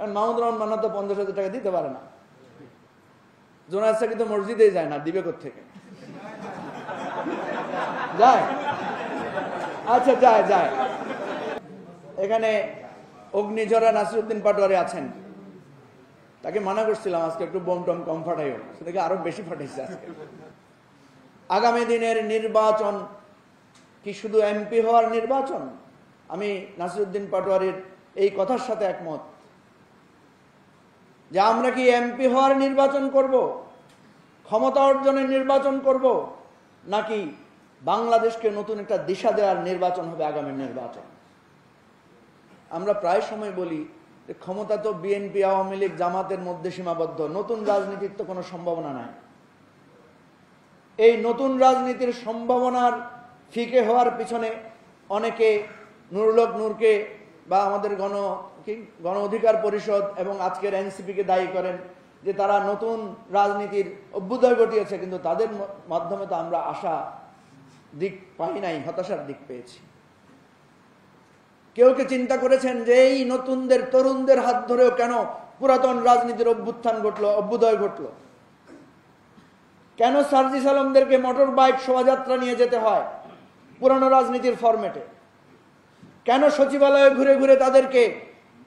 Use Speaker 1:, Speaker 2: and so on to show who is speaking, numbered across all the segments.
Speaker 1: কারণ মাহমুদুর রহমান মান্না তো 50,000 টাকা দিতে পারে না। জোনায়েদ সাকি তো মসজিদেই যায় না, দিবে কোত্থেকে? যায়? আচ্ছা, যায় যায়। এখানে অগ্নিঝরা নাসিরউদ্দিন পাটোয়ারি আছেন, তাকে মানা করছিলাম আজকে একটু বোম টম কম ফাটাইও, সেটাকে আরো বেশি ফাটাইছে আজকে। আগামী দিনের নির্বাচন কি শুধু এমপি হওয়ার নির্বাচন? আমি নাসিরউদ্দিন পাটোয়ারির এই কথার সাথে একমত যে আমরা কি এমপি হওয়ার নির্বাচন করব, ক্ষমতা অর্জনের নির্বাচন করব, নাকি বাংলাদেশকে নতুন একটা দিশা দেওয়ার নির্বাচন হবে আগামী নির্বাচন? আমরা প্রায় সময় বলি যে ক্ষমতা তো বিএনপি, আওয়ামী লীগ, জামাতের মধ্যে সীমাবদ্ধ, নতুন রাজনীতির তো কোনো সম্ভাবনা নাই। এই নতুন রাজনীতির সম্ভাবনার ফিকে হওয়ার পিছনে অনেকে নুরুল হক নূরকে বা আমাদের গণ অধিকার পরিষদ এবং আজকের এনসিপিকে দায়ী করেন যে তারা নতুন রাজনীতির অভ্যুদয় ঘটিয়েছে, কিন্তু তাদের মাধ্যমে তো আমরা আশা দিক পাই নাই, হতাশার দিক পেয়েছি। কেউ কে চিন্তা করেছেন যে এই নতুনদের, তরুণদের হাত ধরেও কেন পুরাতন রাজনীতির অভ্যুত্থান ঘটলো, অভ্যুদয় ঘটলো? কেন সার্জিস আলমদেরকে মোটর বাইক শোভাযাত্রা নিয়ে যেতে হয় পুরানো রাজনীতির ফরম্যাটে? কেন সচিবালয়ে ঘুরে ঘুরে তাদেরকে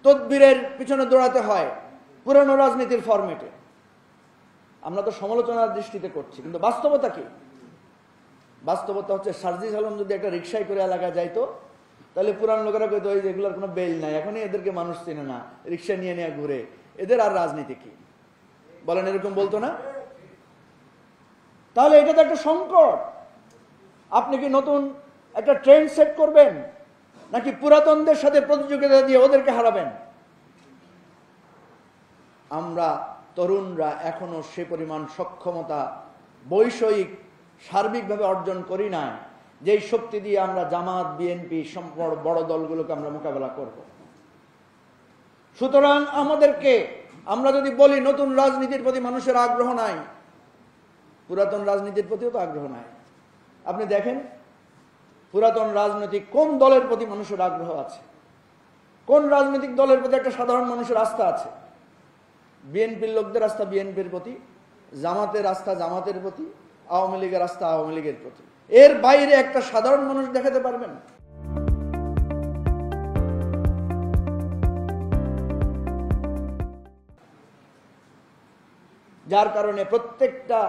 Speaker 1: তদবিরের পিছনে দৌড়াতে হয় পুরানো রাজনীতির ফরম্যাটে? আমরা তো সমালোচনার দৃষ্টিতে করছি, কিন্তু বাস্তবতা কি? বাস্তবতা হচ্ছে সার্জিস আলম যদি একটা রিক্সায় করে এলাকায় যাইতো, তাহলে পুরান লোকেরা কইতো ওই যেগুলোর কোনো বেল নাই, এখনই এদেরকে মানুষ চেনে না, রিক্সা নিয়ে নিয়ে ঘুরে, এদের আর রাজনীতি কি? বলেন, এরকম বলতো না? তাহলে এটা তো একটা সংকট। আপনি কি নতুন একটা ট্রেন্ড সেট করবেন, নাকি পুরাতনদের সাথে প্রতিযোগিতা দিয়ে ওদেরকে হারাবেন? আমরা তরুণরা এখনো সে পরিমাণ সক্ষমতা বৈষয়িক সার্বিকভাবে অর্জন করি না যেই শক্তি দিয়ে আমরা জামাত, বিএনপি বড় দলগুলোকে আমরা মোকাবেলা করব। সুতরাং আমরা যদি বলি নতুন রাজনীতির প্রতি মানুষের আগ্রহ নাই, পুরাতন রাজনীতির প্রতিও তো আগ্রহ নাই। আপনি দেখেন পুরাতন রাজনৈতিক কোন দলের প্রতি মানুষের আগ্রহ আছে, কোন রাজনৈতিক দলের প্রতি একটা সাধারণ মানুষের আস্থা আছে? বিএনপির লোকদের আস্থা বিএনপির প্রতি, জামাতের আস্থা জামাতের প্রতি, আওয়ামী লীগের আস্থা আওয়ামী লীগের প্রতি। এর বাইরে একটা সাধারণ মানুষ দেখাতে পারবেন? যার কারণে প্রত্যেকটা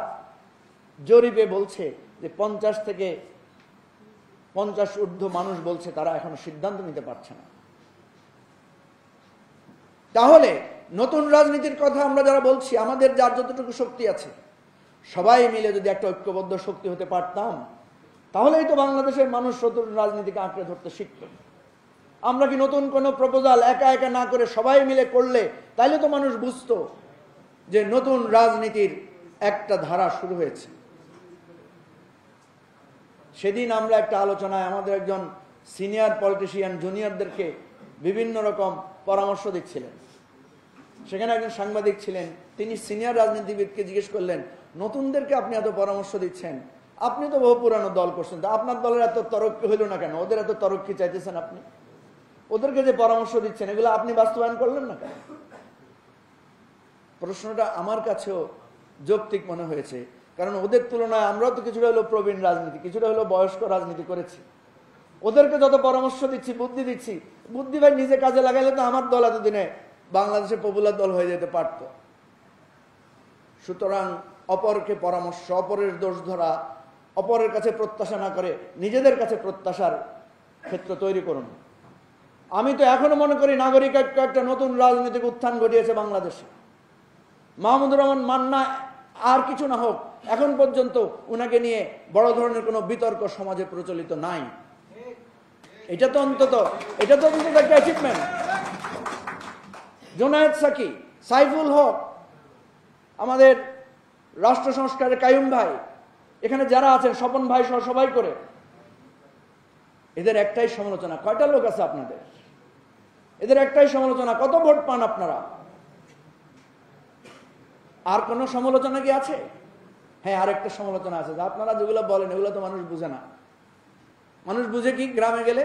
Speaker 1: জরিপে বলছে যে 50 থেকে 50 ঊর্ধ্ব মানুষ বলছে তারা এখনো সিদ্ধান্ত নিতে পারছে না। তাহলে নতুন রাজনীতির কথা আমরা যারা বলছি, আমাদের যার যতটুকু শক্তি আছে, সবাই মিলে যদি একটা ঐক্যবদ্ধ শক্তি হতে পারতাম, তাহলেই তো বাংলাদেশের মানুষ নতুন রাজনীতিকে আঁকড়ে ধরতে শিখত। আমরা কি নতুন কোনো প্রপোজাল একা একা না করে সবাই মিলে করলে তাইলে তো মানুষ বুঝতো যে নতুন রাজনীতির একটা ধারা শুরু হয়েছে। সেদিন আমরা একটা আলোচনায় আমাদের একজন সিনিয়র পলিটিশিয়ান জুনিয়রদেরকে বিভিন্ন রকম পরামর্শ দিচ্ছিলেন। সেখানে একজন সাংবাদিক ছিলেন, তিনি সিনিয়র রাজনীতিবিদকে জিজ্ঞেস করলেন, নতুনদেরকে আপনি এত পরামর্শ দিচ্ছেন, আপনি তো বহু পুরানো দল করছেন, তা আপনার দলের এত তরক্কি হইল না কেন? ওদের এত তরক্কি চাইতেছেন আপনি, ওদেরকে যে পরামর্শ দিচ্ছেন এগুলো আপনি বাস্তবায়ন করলেন না কেন? প্রশ্নটা আমার কাছেও যৌক্তিক মনে হয়েছে, কারণ ওদের তুলনায় আমরাও তো কিছুটা হলো প্রবীণ রাজনীতি, কিছুটা হলো বয়স্ক রাজনীতি করেছি। ওদেরকে যত পরামর্শ দিচ্ছি, বুদ্ধি দিচ্ছি, বুদ্ধি ভাই নিজে কাজে লাগাইলে তো আমার দল এতদিনে বাংলাদেশে পপুলার দল হয়ে যেতে পারত। সুতরাং অপরকে পরামর্শ, অপরের দোষ ধরা, অপরের কাছে প্রত্যাশা না করে নিজেদের কাছে প্রত্যাশার ক্ষেত্র তৈরি করুন। আমি তো এখনো মনে করি নাগরিক একটা নতুন রাজনৈতিক উত্থান ঘটিয়েছে বাংলাদেশে। মাহমুদুর রহমান মান্না আর কিছু না হোক, এখন পর্যন্ত উনাকে নিয়ে বড় ধরনের কোনো বিতর্ক সমাজে প্রচলিত নাই। এটা তো অন্তত একটা অ্যাচিভমেন্ট। জোনায়েদ সাকি, সাইফুল হক, আমাদের রাষ্ট্র সংস্কারের কাইয়ুম ভাই, এখানে যারা আছেন স্বপন ভাই সহ সবাই করে, এদের একটাই সমালোচনা, কয়টা লোক আছে আপনাদের? এদের একটাই সমালোচনা, কত ভোট পান আপনারা? আর কোন সমালোচনা কি আছে? হ্যাঁ, আরেকটা সমালোচনা আছে, আপনারা যেগুলো বলেন এগুলো তো মানুষ বুঝে না। মানুষ বুঝে কি? গ্রামে গেলে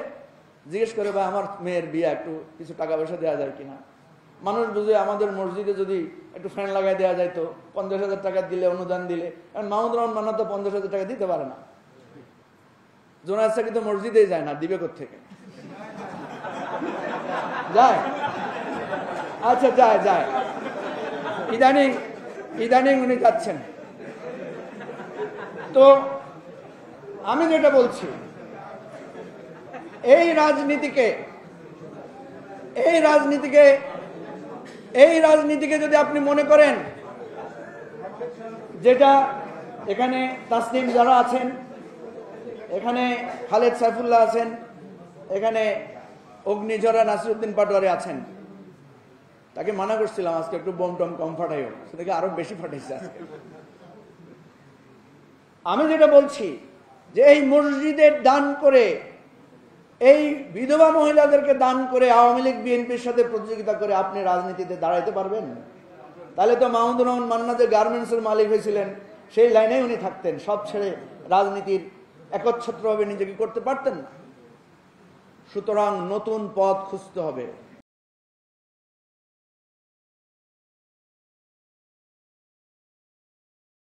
Speaker 1: জিজ্ঞেস করে, ভাই আমার মেয়ের বিয়ে একটু কিছু টাকা পয়সা দেওয়া যায় কিনা, মানুষ বুঝে আমাদের মসজিদে যদি একটু ফ্যান লাগাই দেওয়া যায় তো 50,000 টাকা দিলে, অনুদান দিলে, কারণ মাহমুদুর রহমান মান্না তো 50,000 টাকা দিতে পারে না। জোনায়েদ সাকি তো মসজিদেই যায় না, দিবে কোত্থেকে? যায়? আচ্ছা, যায় যায়, ইদানিং উনি যাচ্ছেন। তো আমি যেটা বলছি, এই রাজনীতিকে যদি আপনি মনে করেন, যেটা এখানে তাসনিম যারা আছেন, এখানে খালেদ সাইফুল্লাহ আছেন, এখানে অগ্নিঝরা নাসিরউদ্দিন পাটোয়ারি আছেন, তাকে মানা করছিলাম আজকে একটু বোম টম কম ফাটাইও, সেটাকে আরো বেশি ফাটাইছে আজকে। আমি যেটা বলছি যে এই মসজিদের দান করে, এই বিধবা মহিলাদেরকে দান করে আওয়ামী লীগ বিএনপির সাথে প্রতিযোগিতা করে আপনি রাজনীতিতে দাঁড়াইতে পারবেন? তাহলে তো মাহমুদুর রহমান মান্না যে গার্মেন্টসের মালিক হয়েছিলেন, সেই লাইনেই উনি থাকতেন, সব ছেড়ে রাজনীতির একচ্ছত্রভাবে নিজেকে করতে পারতেন না। সুতরাং নতুন পথ খুঁজতে হবে।